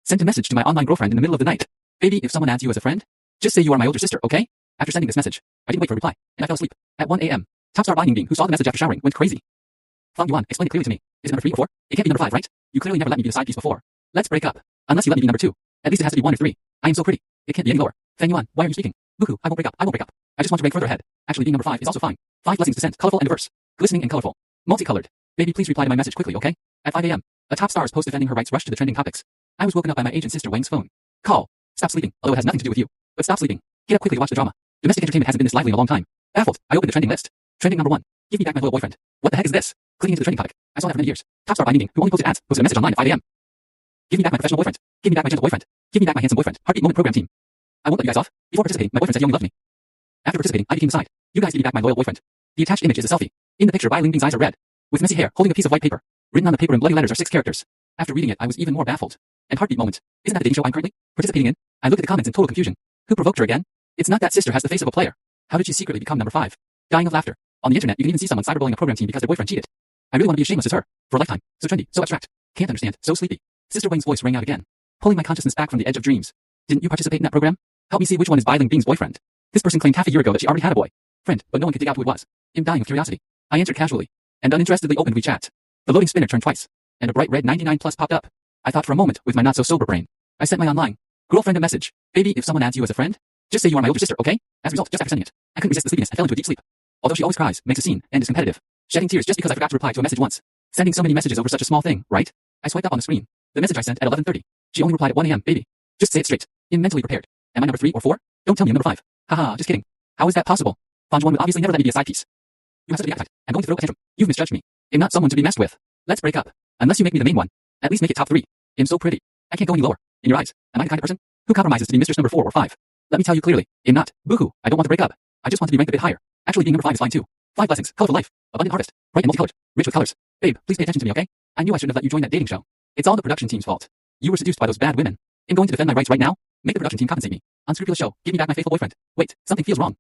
Sent a message to my online girlfriend in the middle of the night. Baby, if someone adds you as a friend, just say you are my older sister, okay? After sending this message, I didn't wait for a reply, and I fell asleep. At 1 a.m., top star Binding Being, who saw the message after showering, went crazy. Fang Yuan, explain it clearly to me. Is it number 3 or 4? It can't be number 5, right? You clearly never let me be the side piece before. Let's break up. Unless you let me be number 2. At least it has to be 1 or 3. I am so pretty. It can't be any lower. Fang Yuan, why are you speaking? Boo-hoo, I won't break up. I won't break up. I just want to rank further ahead. Actually, being number 5 is also fine. 5 blessings descent, colorful and diverse. Glistening and colorful. Multicolored. Baby, please reply to my message quickly, okay? At 5 a.m., a top star's post defending her rights rushed to the trending topics. I was woken up by my agent sister Wang's phone. Call. Stop sleeping, although it has nothing to do with you. But stop sleeping. Get up quickly to watch the drama. Domestic entertainment hasn't been this lively in a long time. Baffled, I opened the trending list. Trending number 1. Give me back my loyal boyfriend. What the heck is this? Clicking into the trending topic. I saw that for many years. Top star Binding Being, who only posted ads, posted a message online at 5 a.m. Give me back my professional boyfriend. Give me back my gentle boyfriend. Give me back my handsome boyfriend. Heartbeat moment program team. I won't let you guys off. Before participating, my boyfriend said he only loved me. After participating, I became the side. You guys give me back my loyal boyfriend. The attached image is a selfie. In the picture, Binding Being's eyes are red, with messy hair, holding a piece of white paper. Written on the paper in bloody letters are 6 characters. After reading it, I was even more baffled. And heartbeat moment. Isn't that the dating show I'm currently participating in? I looked at the comments in total confusion. Who provoked her again? It's not that sister has the face of a player. How did she secretly become number 5? Dying of laughter. On the internet, you can even see someone cyberbullying a program team because their boyfriend cheated. I really want to be as shameless as her. For a lifetime. So trendy, so abstract. Can't understand, so sleepy. Sister Wang's voice rang out again, pulling my consciousness back from the edge of dreams. Didn't you participate in that program? Help me see which one is Binding Being's boyfriend. This person claimed half a year ago that she already had a boyfriend, but no one could dig out who it was. I'm dying of curiosity. I answered casually, and uninterestedly opened WeChat. The loading spinner turned twice, and a bright red 99 plus popped up. I thought for a moment with my not so sober brain. I sent my online girlfriend a message. Baby, if someone adds you as a friend, just say you are my older sister, okay? As a result, just after sending it, I couldn't resist the sleepiness and fell into a deep sleep. Although she always cries, makes a scene, and is competitive, shedding tears just because I forgot to reply to a message once. Sending so many messages over such a small thing, right? I swiped up on the screen. The message I sent at 11:30. She only replied at 1 a.m. Baby, just say it straight. I'm mentally prepared. Am I number 3 or 4? Don't tell me I'm number 5. Haha, just kidding. How is that possible? Fanjuan would obviously never let me be a side piece. You have such a big appetite. I'm going to throw a tantrum. You've misjudged me. I'm not someone to be messed with. Let's break up. Unless you make me the main one. At least make it top 3. I'm so pretty. I can't go any lower. In your eyes, am I the kind of person who compromises to be mistress number 4 or 5? Let me tell you clearly, I'm not. Boo-hoo, I don't want to break up. I just want to be ranked a bit higher. Actually, being number 5 is fine too. 5 blessings, colorful life, abundant harvest, bright and multicolored, rich with colors. Babe, please pay attention to me, okay? I knew I shouldn't have let you join that dating show. It's all the production team's fault. You were seduced by those bad women. I'm going to defend my rights right now. Make the production team compensate me. Unscrupulous show, give me back my faithful boyfriend. Wait, something feels wrong.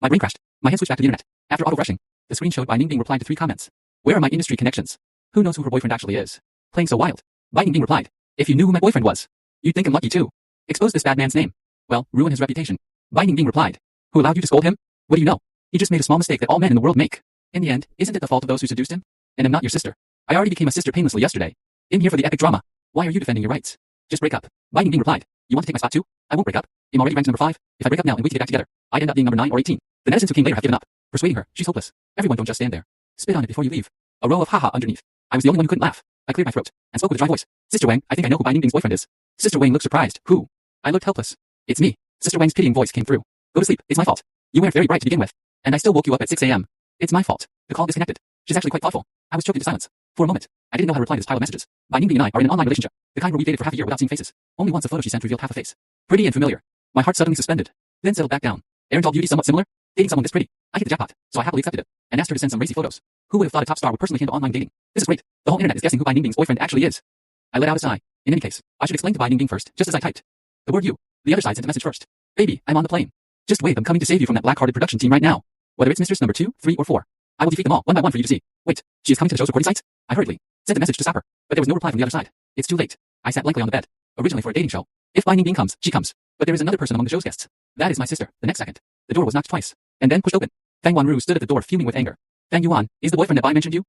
My brain crashed. My hand switched back to the internet. After auto-rushing, the screen showed Binding Being replied to 3 comments. Where are my industry connections? Who knows who her boyfriend actually is? Playing so wild. Binding Being replied, if you knew who my boyfriend was, you'd think I'm lucky too. Expose this bad man's name. Well, ruin his reputation. Binding Being replied, who allowed you to scold him? What do you know? He just made a small mistake that all men in the world make. In the end, isn't it the fault of those who seduced him? And I'm not your sister. I already became a sister painlessly yesterday. I'm here for the epic drama. Why are you defending your rights? Just break up. Binding Being replied, you want to take my spot too? I won't break up. I'm already ranked number 5. If I break up now and we get back together, I'd end up being number 9 or 18. The netizens who came later have given up. Persuading her, she's hopeless. Everyone don't just stand there. Spit on it before you leave. A row of haha underneath. I was the only one who couldn't laugh. I cleared my throat and spoke with a dry voice. Sister Wang, I think I know who Binding Being's boyfriend is. Sister Wang looked surprised. Who? I looked helpless. It's me. Sister Wang's pitying voice came through. Go to sleep. It's my fault. You weren't very bright to begin with. And I still woke you up at 6 a.m. It's my fault. The call disconnected. She's actually quite thoughtful. I was choked into silence. For a moment, I didn't know how to reply to this pile of messages. Binding Being and I are in an online relationship. The kind where we dated for half a year without seeing faces. Only once a photo she sent revealed half a face. Pretty and familiar. My heart suddenly suspended. Then settled back down. Aren't all beauties somewhat similar? Dating someone this pretty. I hit the jackpot, so I happily accepted it. And asked her to send some racy photos. Who would have thought a top star would personally handle online dating? This is great. The whole internet is guessing who Binding Being's boyfriend actually is. I let out a sigh. In any case, I should explain to Binding Being first, just as I typed. The word you. The other side sent a message first. Baby, I'm on the plane. Just wait, I'm coming to save you from that black-hearted production team right now. Whether it's mistress number 2, 3, or 4. I will defeat them all, one by one for you to see. Wait, she is coming to the show's recording site? I hurriedly sent a message to stop her, but there was no reply from the other side. It's too late. I sat blankly on the bed. Originally for a dating show. If Binding Being comes, she comes. But there is another person among the show's guests. That is my sister. The next second, the door was knocked twice, and then pushed open. Fang Wanru stood at the door fuming with anger. Fang Yuan, is the boyfriend that Bai mentioned you?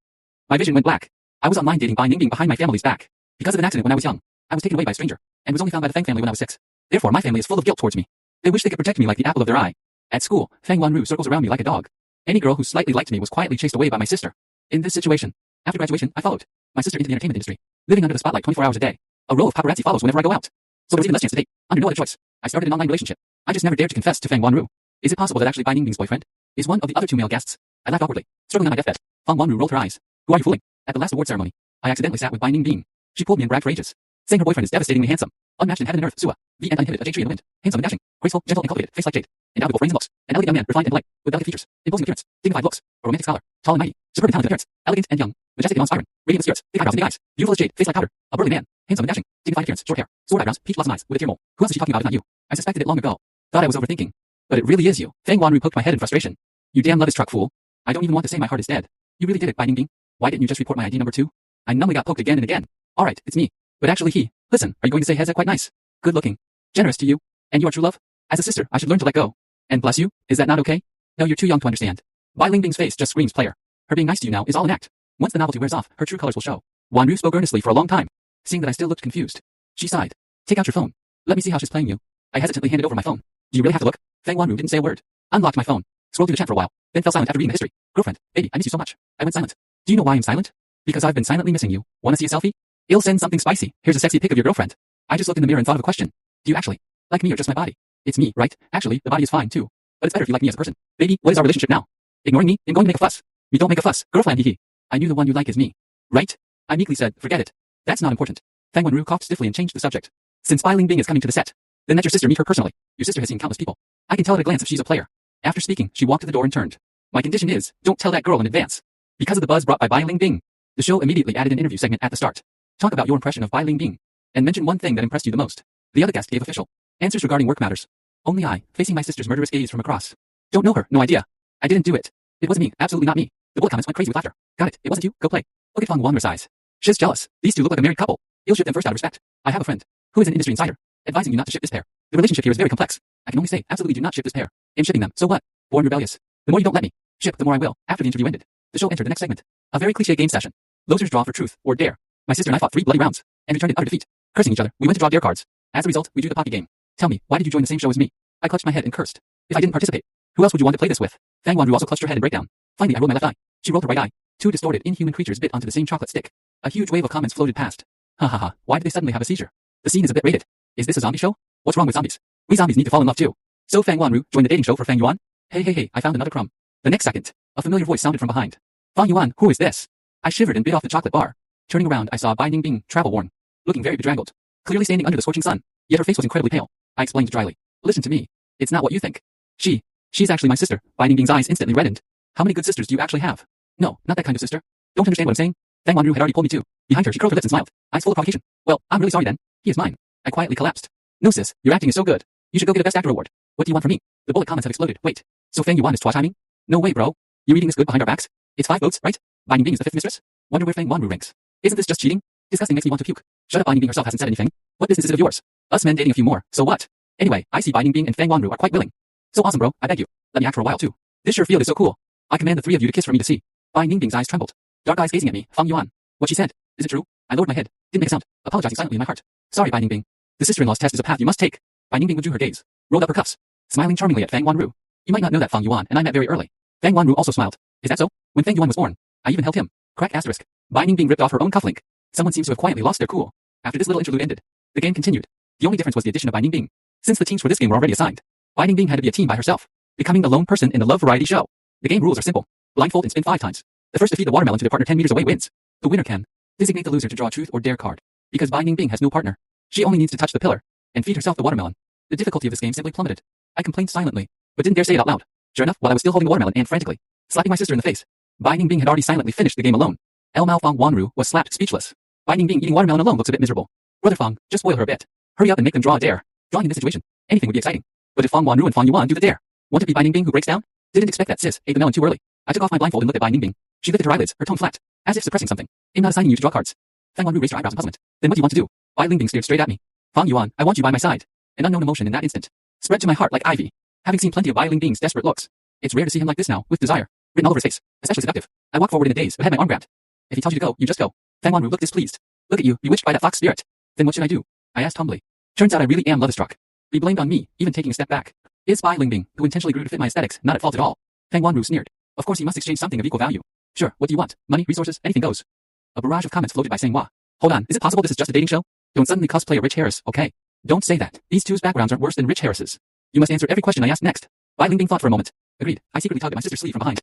My vision went black. I was online dating Binding Being behind my family's back. Because of an accident when I was young, I was taken away by a stranger, and was only found by the Fang family when I was 6. Therefore, my family is full of guilt towards me. They wish they could protect me like the apple of their eye. At school, Fang Wanru circles around me like a dog. Any girl who slightly liked me was quietly chased away by my sister. In this situation, after graduation, I followed my sister into the entertainment industry, living under the spotlight 24 hours a day. A row of paparazzi follows whenever I go out. So there was even less chance to date. Under no other choice, I started an online relationship. I just never dared to confess to Fang Wanru. Is it possible that actually Binding Being's boyfriend is one of the other 2 male guests? I laughed awkwardly, struggling on my deathbed. Fang Wanru rolled her eyes. Who are you fooling? At the last award ceremony, I accidentally sat with Binding Being. She pulled me and bragged for ages, saying her boyfriend is devastatingly handsome, unmatched in heaven and earth, Sua, the and uninhibited, a jade tree in the wind, handsome and dashing, graceful, gentle and cultivated, face like jade, indomitable frames and looks, an elegant young man, refined and polite, with delicate features, imposing appearance, dignified looks, a romantic scholar, tall and mighty, superb and talented appearance, elegant and young, majestic and awe-inspiring, radiant with spirits, thick eyebrows and big eyes, beautiful as jade, face like powder, a burly man, handsome and dashing, dignified appearance, short hair, sword eyebrows, peach blossom eyes, with a tear mole. Who else is she talking about if not you? I suspected it long ago. Thought I was overthinking. But it really is you. Fang Wanru poked my head in frustration. You damn love struck fool. I don't even want to say my heart is dead. You really did it, Binding Being. Why didn't you just report my ID number 2? I numbly got poked again and again. Alright, it's me. But actually listen, are you going to say Heza quite nice, good looking, generous to you, and you are true love? As a sister, I should learn to let go. And bless you, is that not okay? No, you're too young to understand. Bai Lingbing's face just screams player. Her being nice to you now is all an act. Once the novelty wears off, her true colors will show. Wanru spoke earnestly for a long time. Seeing that I still looked confused, she sighed. Take out your phone. Let me see how she's playing you. I hesitantly handed over my phone. Do you really have to look? Fang Wanru didn't say a word. Unlocked my phone. Scrolled through the chat for a while, then fell silent after reading the history. Girlfriend, baby, I miss you so much. I went silent. Do you know why I'm silent? Because I've been silently missing you. Wanna see a selfie? I'll send something spicy. Here's a sexy pic of your girlfriend. I just looked in the mirror and thought of a question. Do you actually like me or just my body? It's me, right? Actually, the body is fine too. But it's better if you like me as a person. Baby, what is our relationship now? Ignoring me? I'm going to make a fuss. You don't make a fuss. Girlfriend, hee. I knew the one you like is me. Right? I meekly said, forget it. That's not important. Fang Wanru coughed stiffly and changed the subject. Since Bai Lingbing is coming to the set, then let your sister meet her personally. Your sister has seen countless people. I can tell at a glance if she's a player. After speaking, she walked to the door and turned. My condition is, don't tell that girl in advance. Because of the buzz brought by Bai Lingbing, the show immediately added an interview segment at the start. Talk about your impression of Bai Lingbing, and mention one thing that impressed you the most. The other guest gave official answers regarding work matters. Only I, facing my sister's murderous gaze from across. Don't know her, no idea. I didn't do it. It wasn't me, absolutely not me. The bullet comments went crazy with laughter. Got it, it wasn't you, go play. Look at Fang Wanru's eyes. She's jealous. These two look like a married couple. I'll ship them first out of respect. I have a friend who is an industry insider, advising you not to ship this pair. The relationship here is very complex. I can only say, absolutely do not ship this pair. I'm shipping them, so what? Born rebellious. The more you don't let me ship, the more I will. After the interview ended, the show entered the next segment. A very cliche game session. Losers draw for truth or dare. My sister and I fought 3 bloody rounds and returned in utter defeat. Cursing each other, we went to draw dare cards. As a result, we drew the pocket game. Tell me, why did you join the same show as me? I clutched my head and cursed. If I didn't participate, who else would you want to play this with? Fang Wanru also clutched her head in breakdown. Finally, I rolled my left eye. She rolled her right eye. 2 distorted, inhuman creatures bit onto the same chocolate stick. A huge wave of comments floated past. Ha ha ha, why did they suddenly have a seizure? The scene is a bit rated. Is this a zombie show? What's wrong with zombies? We zombies need to fall in love too. So Fang Wanru joined the dating show for Fang Yuan. Hey, I found another crumb. The next second, a familiar voice sounded from behind. Fang Yuan, who is this? I shivered and bit off the chocolate bar. Turning around, I saw Bai Lingbing, travel worn, looking very bedraggled, clearly standing under the scorching sun, yet her face was incredibly pale. I explained dryly. Listen to me. It's not what you think. She's actually my sister. Bai Lingbing's eyes instantly reddened. How many good sisters do you actually have? No, not that kind of sister. Don't understand what I'm saying? Fang Wanru had already pulled me too. Behind her, she curled her lips and smiled, eyes full of provocation. Well, I'm really sorry then. He is mine. I quietly collapsed. No sis, your acting is so good. You should go get a Best Actor award. What do you want from me? The bullet comments have exploded. Wait, so Fang Yuan is twa timing? No way, bro. You reading this good behind our backs? It's 5 votes, right? Bai Lingbing is the 5th mistress? Wonder where Fang Wanru ranks. Isn't this just cheating? Disgusting, makes me want to puke. Shut up, Bai Lingbing herself hasn't said anything. What business is it of yours? Us men dating a few more, so what? Anyway, I see Bai Lingbing and Fang Wanru are quite willing. So awesome, bro, I beg you. Let me act for a while too. This sure field is so cool. I command the 3 of you to kiss for me to see. Bai Lingbing's eyes trembled. Dark eyes gazing at me. Fang Yuan. What she said. Is it true? I lowered my head. Didn't make a sound. Apologizing silently in my heart. Sorry, Bai Lingbing. The sister-in-law's test is a path you must take. Bai Lingbing withdrew her gaze. Rolled up her cuffs. Smiling charmingly at Fang Wanru. You might not know that Fang Yuan and I met very early. Fang Wanru also smiled. Is that so? When Fang Yuan was born, I even held him. Crack asterisk. Bai Lingbing ripped off her own cufflink. Someone seems to have quietly lost their cool. After this little interlude ended, the game continued. The only difference was the addition of Bai Lingbing. Since the teams for this game were already assigned, Bai Lingbing had to be a team by herself, becoming the lone person in the love variety show. The game rules are simple. Blindfold and spin 5 times. The first to feed the watermelon to their partner 10 meters away wins. The winner can designate the loser to draw a truth or dare card. Because Bai Lingbing has no partner, she only needs to touch the pillar and feed herself the watermelon. The difficulty of this game simply plummeted. I complained silently, but didn't dare say it out loud. Sure enough, while I was still holding the watermelon and frantically slapping my sister in the face, Bai Lingbing had already silently finished the game alone. Mao Fang Wanru was slapped speechless. Bai Lingbing eating watermelon alone looks a bit miserable. Brother Fang, just spoil her a bit. Hurry up and make them draw a dare. Drawing in this situation, anything would be exciting. But if Fang Wanru and Fang Yuan do the dare, won't it be Bai Lingbing who breaks down? Didn't expect that sis ate the melon too early. I took off my blindfold and looked at Bai Lingbing. She lifted her eyelids, her tone flat, as if suppressing something. I'm not assigning you to draw cards. Fang Wanru raised her eyebrows in puzzlement. Then what do you want to do? Bai Lingbing stared straight at me. Fang Yuan, I want you by my side. An unknown emotion in that instant spread to my heart like ivy. Having seen plenty of Bai Lingbing's desperate looks, it's rare to see him like this now, with desire written all over his face, especially seductive. I walked forward in a daze, but had my arm grabbed. If he tells you to go, you just go. Fang Wanru looked displeased. Look at you, bewitched by that fox spirit. Then what should I do? I asked humbly. Turns out I really am love-struck. Be blamed on me, even taking a step back. It's Bai Lingbing, who intentionally grew to fit my aesthetics, not at fault at all. Fang Wanru sneered. Of course he must exchange something of equal value. Sure, what do you want? Money, resources, anything goes. A barrage of comments floated by saying wah. Hold on, is it possible this is just a dating show? Don't suddenly cosplay a Rich Harris, okay? Don't say that. These two's backgrounds aren't worse than Rich Harris's. You must answer every question I ask next. Bai Lingbing thought for a moment. Agreed. I secretly tugged at my sister's sleeve from behind.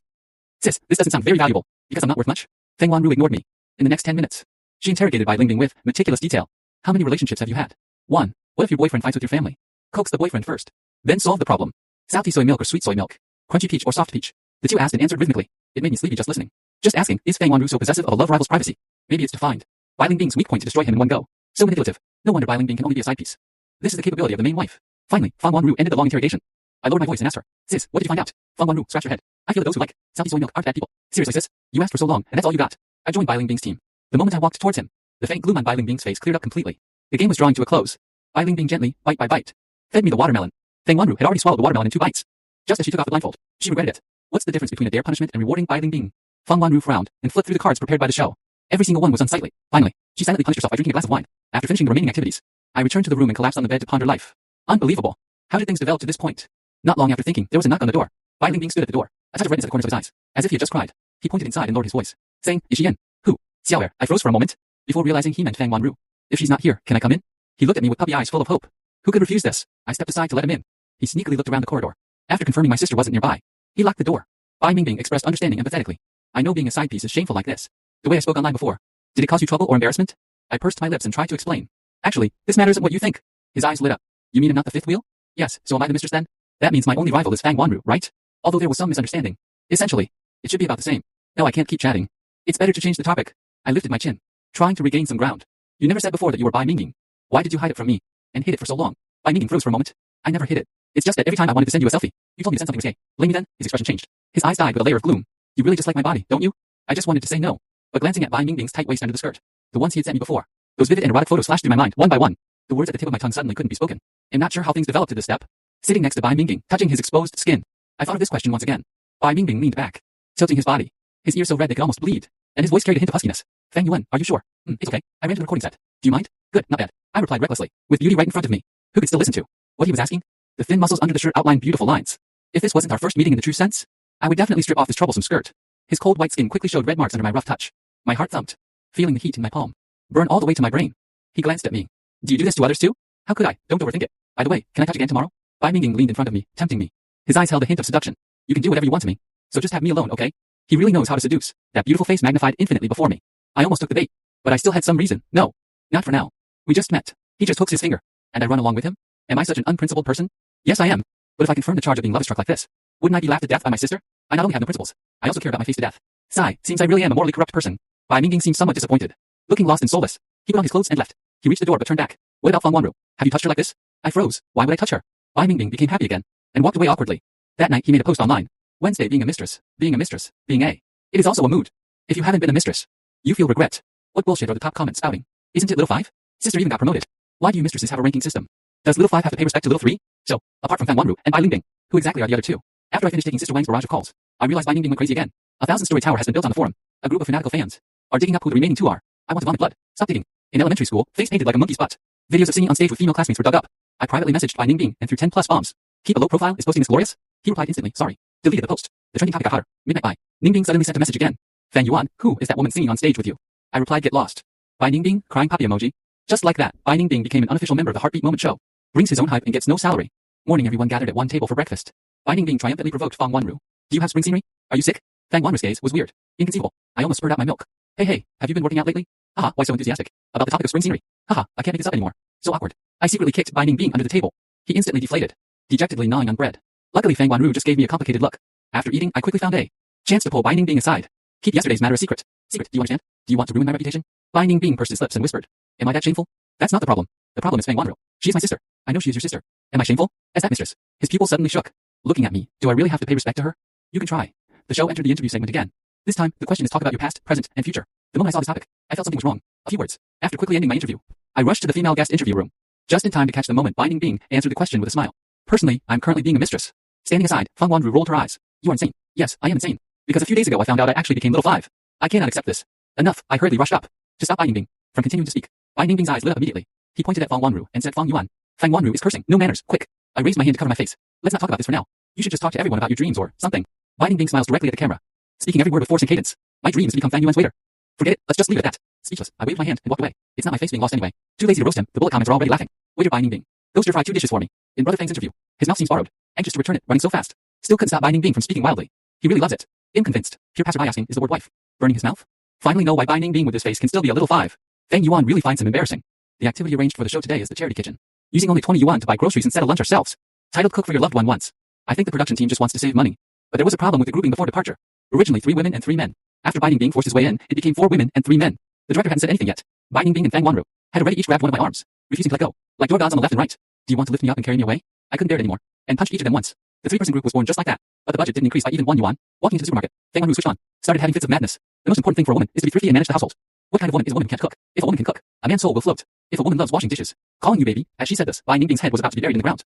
Sis, this doesn't sound very valuable. Because I'm not worth much? Fang Wanru ignored me. In the next 10 minutes, she interrogated Bai Lingbing with meticulous detail. How many relationships have you had? 1. What if your boyfriend fights with your family? Coax the boyfriend first. Then solve the problem. Salty soy milk or sweet soy milk? Crunchy peach or soft peach? The two asked and answered rhythmically. It made me sleepy just listening. Just asking, is Fang Wanru so possessive of a love rival's privacy? Maybe it's to find Bai Lingbing's weak point to destroy him in one go. So manipulative. No wonder Bai Lingbing can only be a side piece. This is the capability of the main wife. Finally, Fang Wanru ended the long interrogation. I lowered my voice and asked her, sis, what did you find out? Fang Wanru scratched her head. I feel that those who like salty soy milk aren't bad people. Seriously, sis, you asked for so long, and that's all you got. I joined Bai Lingbing's team. The moment I walked towards him, The faint gloom on Bai Lingbing's face cleared up completely. The game was drawing to a close. Bai Lingbing gently, bite by bite, fed me the watermelon. Feng Wanru had already swallowed the watermelon in 2 bites. Just as she took off the blindfold, she regretted it. What's the difference between a dare punishment and rewarding Bai Lingbing? Feng Wanru frowned and flipped through the cards prepared by the show. Every single one was unsightly. Finally, she silently punished herself by drinking a glass of wine. After finishing the remaining activities, I returned to the room and collapsed on the bed to ponder life. Unbelievable. How did things develop to this point? Not long after thinking, there was a knock on the door. Bai Lingbing stood at the door, a touch of redness at the corners of his eyes, as if he had just cried. He pointed inside and lowered his voice, saying, "Is she in?" "Who?" "Xiaoer." I froze for a moment, before realizing he meant Feng Wanru. "If she's not here, can I come in?" He looked at me with puppy eyes full of hope. Who could refuse this? I stepped aside to let him in. He sneakily looked around the corridor. After confirming my sister wasn't nearby, he locked the door. Bai Lingbing expressed understanding empathetically. I know being a side piece is shameful like this. The way I spoke online before. Did it cause you trouble or embarrassment? I pursed my lips and tried to explain. Actually, this matter isn't what you think. His eyes lit up. You mean I'm not the fifth wheel? Yes, so am I the mistress then? That means my only rival is Feng Wanru, right? Although there was some misunderstanding. Essentially, it should be about the same. No, I can't keep chatting. It's better to change the topic. I lifted my chin, trying to regain some ground. You never said before that you were Bai Lingbing. Why did you hide it from me? And hid it for so long? Bai Lingbing froze for a moment. I never hid it. It's just that every time I wanted to send you a selfie, you told me to send something risque. Blame me then? His expression changed. His eyes died with a layer of gloom. You really just like my body, don't you? I just wanted to say no. But glancing at Bai Lingbing's tight waist under the skirt, the ones he had sent me before, those vivid and erotic photos flashed through my mind, one by one. The words at the tip of my tongue suddenly couldn't be spoken. I'm not sure how things developed to this step. Sitting next to Bai Lingbing, touching his exposed skin, I thought of this question once again. Bai Lingbing leaned back, tilting his body, his ears so red they could almost bleed, and his voice carried a hint of huskiness. Feng Yuan, are you sure? It's okay. I ran to the recording set. Do you mind? Good, not bad. I replied recklessly, with beauty right in front of me. Who could still listen to what he was asking? The thin muscles under the shirt outlined beautiful lines. If this wasn't our first meeting in the true sense, I would definitely strip off this troublesome skirt. His cold white skin quickly showed red marks under my rough touch. My heart thumped, feeling the heat in my palm burn all the way to my brain. He glanced at me. Do you do this to others too? How could I? Don't overthink it. By the way, can I touch again tomorrow? Bai Lingbing leaned in front of me, tempting me. His eyes held a hint of seduction. You can do whatever you want to me. So just have me alone, okay? He really knows how to seduce. That beautiful face magnified infinitely before me. I almost took the bait, but I still had some reason. No, not for now. We just met. He just hooks his finger, and I run along with him? Am I such an unprincipled person? Yes, I am. But if I confirm the charge of being love-struck like this, wouldn't I be laughed to death by my sister? I not only have no principles, I also care about my face to death. Sigh, seems I really am a morally corrupt person. Bai Lingbing seemed somewhat disappointed. Looking lost and soulless, he put on his clothes and left. He reached the door but turned back. What about Feng Wanru? Have you touched her like this? I froze. Why would I touch her? Bai Lingbing became happy again, and walked away awkwardly. That night he made a post online. Wednesday being a mistress, being a mistress, being a. It is also a mood. If you haven't been a mistress, you feel regret. What bullshit are the top comments spouting? Isn't it Little 5? Sister even got promoted. Why do you mistresses have a ranking system? Does Little 5 have to pay respect to Little 3? So, apart from Feng Wanru and Bai Lingbing, who exactly are the other two? After I finished taking Sister Wang's barrage of calls, I realized Bai Lingbing went crazy again. A 1,000-story tower has been built on the forum. A group of fanatical fans are digging up who the remaining two are. I want to vomit blood. Stop digging. In elementary school, face painted like a monkey's butt. Videos of singing on stage with female classmates were dug up. I privately messaged Bai Lingbing and threw 10+ bombs. Keep a low profile, is posting this glorious? He replied instantly, sorry. Deleted the post. The trending topic got hotter. Midnight Bai. Lingbing suddenly sent a message again. Feng Yuan, who is that woman singing on stage with you? I replied, get lost. Bai Lingbing, crying puppy emoji. Just like that, Bai Lingbing became an unofficial member of the Heartbeat Moment show. Brings his own hype and gets no salary. Morning, everyone gathered at one table for breakfast. Bai Lingbing triumphantly provoked Feng Wanru. Do you have spring scenery? Are you sick? Feng Wanru's gaze was weird. Inconceivable. I almost spurred out my milk. Hey, have you been working out lately? Haha, why so enthusiastic? About the topic of spring scenery. Haha, I can't make this up anymore. So awkward. I secretly kicked Bai Lingbing under the table. He instantly deflated, dejectedly gnawing on bread. Luckily Feng Wanru just gave me a complicated look. After eating, I quickly found a chance to pull Bai Lingbing aside. Keep yesterday's matter a secret. Secret, do you understand? Do you want to ruin my reputation? Bai Lingbing pursed his lips and whispered. Am I that shameful? That's not the problem. The problem is Feng Wanru. She is my sister. I know she is your sister. Am I shameful? As that mistress. His pupils suddenly shook. Looking at me, do I really have to pay respect to her? You can try. The show entered the interview segment again. This time, the question is talk about your past, present, and future. The moment I saw this topic, I felt something was wrong. A few words. After quickly ending my interview, I rushed to the female guest interview room. Just in time to catch the moment Bai Lingbing answered the question with a smile. Personally, I'm currently being a mistress. Standing aside, Feng Wanru rolled her eyes. You are insane. Yes, I am insane. Because a few days ago I found out I actually became Little 5. I cannot accept this. Enough, I hurriedly rushed up to stop Bai Lingbing from continuing to speak. Bai Lingbing's eyes lit up immediately. He pointed at Feng Wanru and said Feng Yuan. Feng Wanru is cursing. No manners. Quick. I raised my hand to cover my face. Let's not talk about this for now. You should just talk to everyone about your dreams or something. Bai Lingbing smiles directly at the camera, speaking every word with force and cadence. My dream is to become Feng Yuan's waiter. Forget it. Let's just leave it at that. Speechless, I waved my hand and walked away. It's not my face being lost anyway. Too lazy to roast him. The bullet comments are already laughing. Waiter Bai Lingbing. Go stir fry 2 dishes for me. In Brother Feng's interview, his mouth seems borrowed. Anxious to return it, running so fast. Still couldn't stop Bai Lingbing from speaking wildly. He really loves it. Inconvinced, pure passerby asking, is the word wife burning his mouth? Finally know why Bai Lingbing with his face can still be a Little 5. Feng Yuan really finds him embarrassing. The activity arranged for the show today is the charity kitchen. Using only 20 yuan to buy groceries and settle lunch ourselves. Titled Cook for Your Loved One Once. I think the production team just wants to save money. But there was a problem with the grouping before departure. Originally 3 women and 3 men. After Bai Lingbing forced his way in, it became 4 women and 3 men. The director hadn't said anything yet. Bai Lingbing and Feng Wanru had already each grabbed one of my arms, refusing to let go, like door gods on the left and right. Do you want to lift me up and carry me away? I couldn't bear it anymore, and punched each of them once. The 3-person group was born just like that, but the budget didn't increase by even 1 yuan. Walking into the supermarket, Feng Wanru switched on, started having fits of madness. The most important thing for a woman is to be thrifty and manage the household. What kind of woman is a woman who can't cook? If a woman can cook, a man's soul will float. If a woman loves washing dishes, calling you baby, as she said this, Bai Ningbing's head was about to be buried in the ground.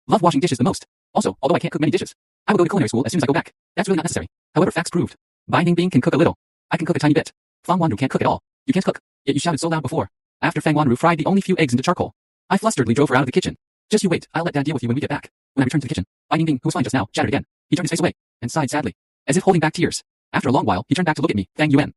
Love washing dishes the most. Also, although I can't cook many dishes, I will go to culinary school as soon as I go back. That's really not necessary. However, facts proved. Bai Ningbing can cook a little. I can cook a tiny bit. Fang Wanru can't cook at all. You can't cook, yet you shouted so loud before. After Fang Wanru fried the only few eggs into charcoal, I flusteredly drove her out of the kitchen. Just you wait, I'll let Dad deal with you when we get back. When I returned to the kitchen, Bai Ningbing, who was fine just now, chattered again. He turned his face away and sighed sadly, as if holding back tears. After a long while, he turned back to look at me. Fang Yuan,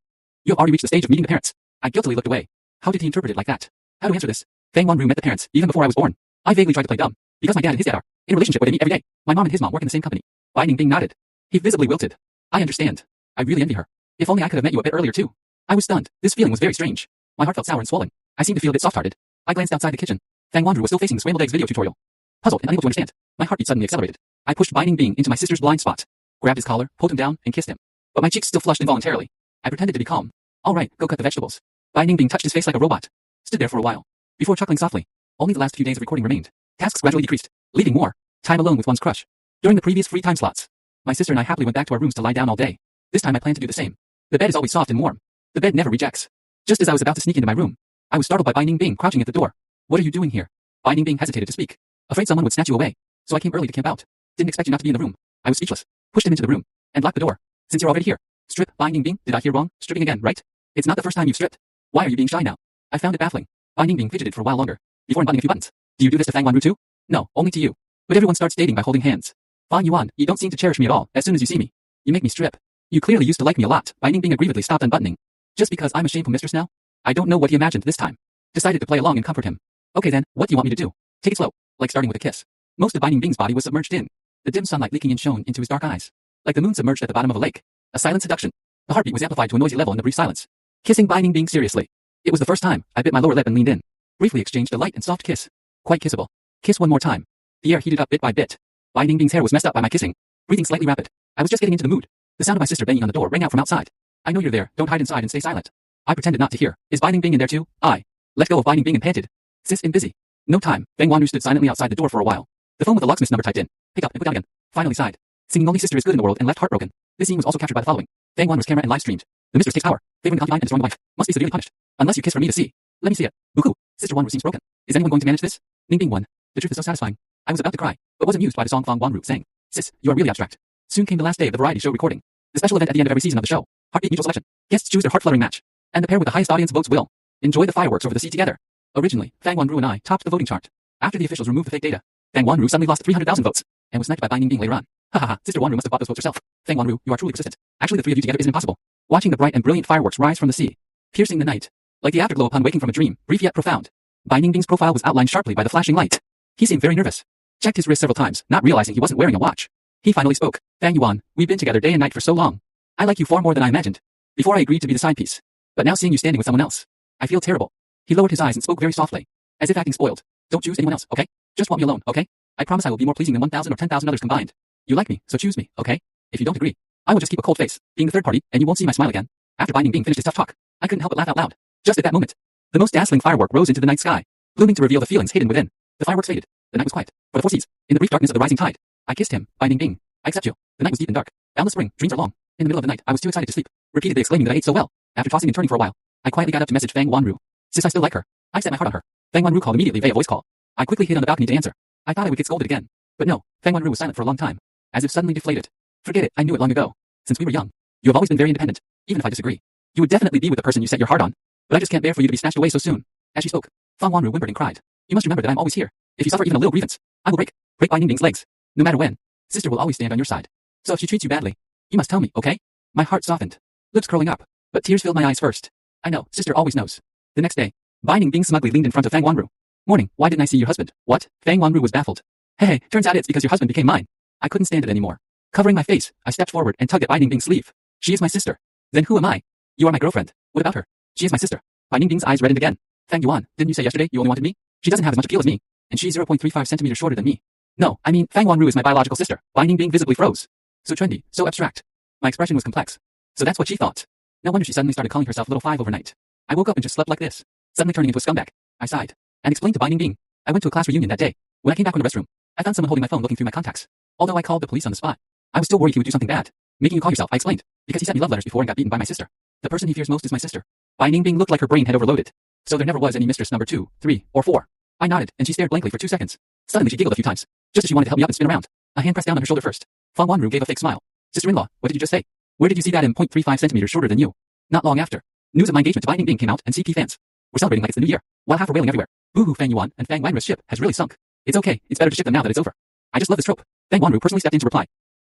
you have already reached the stage of meeting the parents. I guiltily looked away. How did he interpret it like that? How to answer this? Fang Wanru met the parents even before I was born. I vaguely tried to play dumb, because my dad and his dad are in a relationship with me every day. My mom and his mom work in the same company. Bai Ningbing nodded. He visibly wilted. I understand. I really envy her. If only I could have met you a bit earlier too. I was stunned. This feeling was very strange. My heart felt sour and swollen. I seemed to feel a bit soft-hearted. I glanced outside the kitchen. Fang Wanru was still facing the scrambled eggs video tutorial. Puzzled and unable to understand, my heartbeat suddenly accelerated. I pushed Bai Ningbing into my sister's blind spot, grabbed his collar, pulled him down, and kissed him. But my cheeks still flushed involuntarily. I pretended to be calm. All right, go cut the vegetables. Bai Ningbing touched his face like a robot. Stood there for a while, before chuckling softly. Only the last few days of recording remained. Tasks gradually decreased, leaving more time alone with one's crush. During the previous free time slots, my sister and I happily went back to our rooms to lie down all day. This time I plan to do the same. The bed is always soft and warm. The bed never rejects. Just as I was about to sneak into my room, I was startled by Bai Ningbing crouching at the door. What are you doing here? Bai Ningbing hesitated to speak, afraid someone would snatch you away. So I came early to camp out. Didn't expect you not to be in the room. I was speechless. Pushed him into the room and locked the door. Since you're already here, strip. Bai Ningbing, did I hear wrong? Stripping again, right? It's not the first time you've stripped. Why are you being shy now? I found it baffling. Bai Ningbing fidgeted for a while longer, before unbuttoning a few buttons. Do you do this to Fang Wanru too? No, only to you. But everyone starts dating by holding hands. Fang Yuan, you don't seem to cherish me at all as soon as you see me. You make me strip. You clearly used to like me a lot. Bai Ningbing aggrievedly stopped unbuttoning. Just because I'm a shameful mistress now? I don't know what he imagined this time. Decided to play along and comfort him. Okay then, what do you want me to do? Take it slow, like starting with a kiss. Most of Bai Ningbing's body was submerged in. The dim sunlight leaking in shone into his dark eyes. Like the moon submerged at the bottom of a lake. A silent seduction. The heartbeat was amplified to a noisy level in the brief silence. Kissing Bai Ningbing seriously. It was the first time I bit my lower lip and leaned in. Briefly exchanged a light and soft kiss. Quite kissable. Kiss one more time. The air heated up bit by bit. Bai Ningbing's hair was messed up by my kissing. Breathing slightly rapid. I was just getting into the mood. The sound of my sister banging on the door rang out from outside. I know you're there. Don't hide inside and stay silent. I pretended not to hear. Is Bai Ningbing in there too? I let go of Bai Ningbing and panted. Sis, I'm busy. No time. Fang Wanru stood silently outside the door for a while. The phone with the locksmith's number typed in. Picked up and put down again. Finally sighed. Singing only sister is good in the world and left heartbroken. This scene was also captured by the following. Fang Wanru's camera and live streamed. The mistress takes power. Favoring the concubine and destroying the wife. Must be severely punished. Unless you kiss for me to see. Let me see it. Buku. Sister Wanru seems broken. Is anyone going to manage this? Ningbing 1. The truth is so satisfying. I was about to cry, but was amused by the song Fang Wanru sang. Sis, you are really abstract. Soon came the last day of the variety show recording. The special event at the end of every season of the show. Heartbeat mutual selection. Guests choose their heart-fluttering match. And the pair with the highest audience votes will enjoy the fireworks over the sea together. Originally, Fang Wanru and I topped the voting chart. After the officials removed the fake data, Fang Wanru suddenly lost 300,000 votes and was sniped by Bai Ningbing later on. Ha ha ha, Sister Wanru must have bought those votes herself. Fang Wanru, you are truly persistent. Actually, the three of you together isn't impossible. Watching the bright and brilliant fireworks rise from the sea, piercing the night, like the afterglow upon waking from a dream, brief yet profound. Bai Ningbing's profile was outlined sharply by the flashing light. He seemed very nervous. Checked his wrist several times, not realizing he wasn't wearing a watch. He finally spoke. Fang Yuan, we've been together day and night for so long. I like you far more than I imagined. Before I agreed to be the side piece. But now seeing you standing with someone else, I feel terrible. He lowered his eyes and spoke very softly, as if acting spoiled. Don't choose anyone else, okay? Just want me alone, okay? I promise I will be more pleasing than 1,000 or 10,000 others combined. You like me, so choose me, okay? If you don't agree, I will just keep a cold face, being the third party, and you won't see my smile again. After Bai Ningbing finished his tough talk, I couldn't help but laugh out loud. Just at that moment, the most dazzling firework rose into the night sky, blooming to reveal the feelings hidden within. The fireworks faded. The night was quiet. For the 4 seas, in the brief darkness of the rising tide, I kissed him, Bai Ningbing. I accept you. The night was deep and dark. Boundless spring, dreams are long. In the middle of the night, I was too excited to sleep, repeatedly exclaiming that I ate so well. After tossing and turning for a while, I quietly got up to message Fang Wanru. Sis, I still like her. I set my heart on her. Fang Wanru called immediately via voice call. I quickly hid on the balcony to answer. I thought I would get scolded again. But no, Fang Wanru was silent for a long time, as if suddenly deflated. Forget it, I knew it long ago. Since we were young, you have always been very independent, even if I disagree. You would definitely be with the person you set your heart on. But I just can't bear for you to be snatched away so soon. As she spoke, Fang Wanru whimpered and cried. You must remember that I'm always here. If you suffer even a little grievance, I will break Bai Ningbing's legs. No matter when, sister will always stand on your side. So if she treats you badly, you must tell me, okay? My heart softened, lips curling up, but tears filled my eyes first. I know, sister always knows. The next day, Bai Ningbing smugly leaned in front of Fang Wanru. Morning, why didn't I see your husband? What? Fang Wanru was baffled. Hey, turns out it's because your husband became mine. I couldn't stand it anymore. Covering my face, I stepped forward and tugged at Bai Ningbing's sleeve. She is my sister. Then who am I? You are my girlfriend. What about her? She is my sister. Bai Ningbing's eyes reddened again. Fang Yuan, didn't you say yesterday you only wanted me? She doesn't have as much appeal as me, and she's 0.35 centimeters shorter than me. No, I mean, Fang Wanru is my biological sister. Bai Ningbing visibly froze. So trendy, so abstract. My expression was complex. So that's what she thought. No wonder she suddenly started calling herself Little Five overnight. I woke up and just slept like this, suddenly turning into a scumbag. I sighed and explained to Bai Ningbing. I went to a class reunion that day. When I came back from the restroom, I found someone holding my phone looking through my contacts. Although I called the police on the spot, I was still worried he would do something bad. Making you call yourself, I explained, because he sent me love letters before and got beaten by my sister. The person he fears most is my sister. Bai Ningbing looked like her brain had overloaded. So there never was any mistress number 2, 3, or 4. I nodded, and she stared blankly for 2 seconds. Suddenly she giggled a few times, just as she wanted to help me up and spin around. A hand pressed down on her shoulder first. Fang Wanru gave a fake smile. Sister-in-law, what did you just say? Where did you see that I'm 0.35 centimeters shorter than you? Not long after, news of my engagement to Bai Ningbing came out, and CP fans were celebrating like it's the new year, while half were wailing everywhere. Boo-hoo, Fang Yuan and Fang Wanru's ship has really sunk. It's okay, it's better to ship them now that it's over. I just love this trope. Fang Wanru personally stepped in to reply.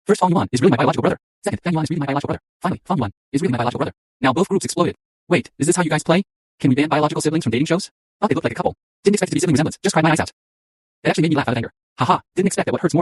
First, Fang Yuan is really my biological brother. Second, Fang Yuan is really my biological brother. Finally, Fang Yuan is really my biological brother. Now both groups exploded. Wait, is this how you guys play? Can we ban biological siblings from dating shows? Thought they looked like a couple. Didn't expect it to be sibling resemblance. Just cried my eyes out. It actually made me laugh out of anger. Haha, didn't expect that what hurts more than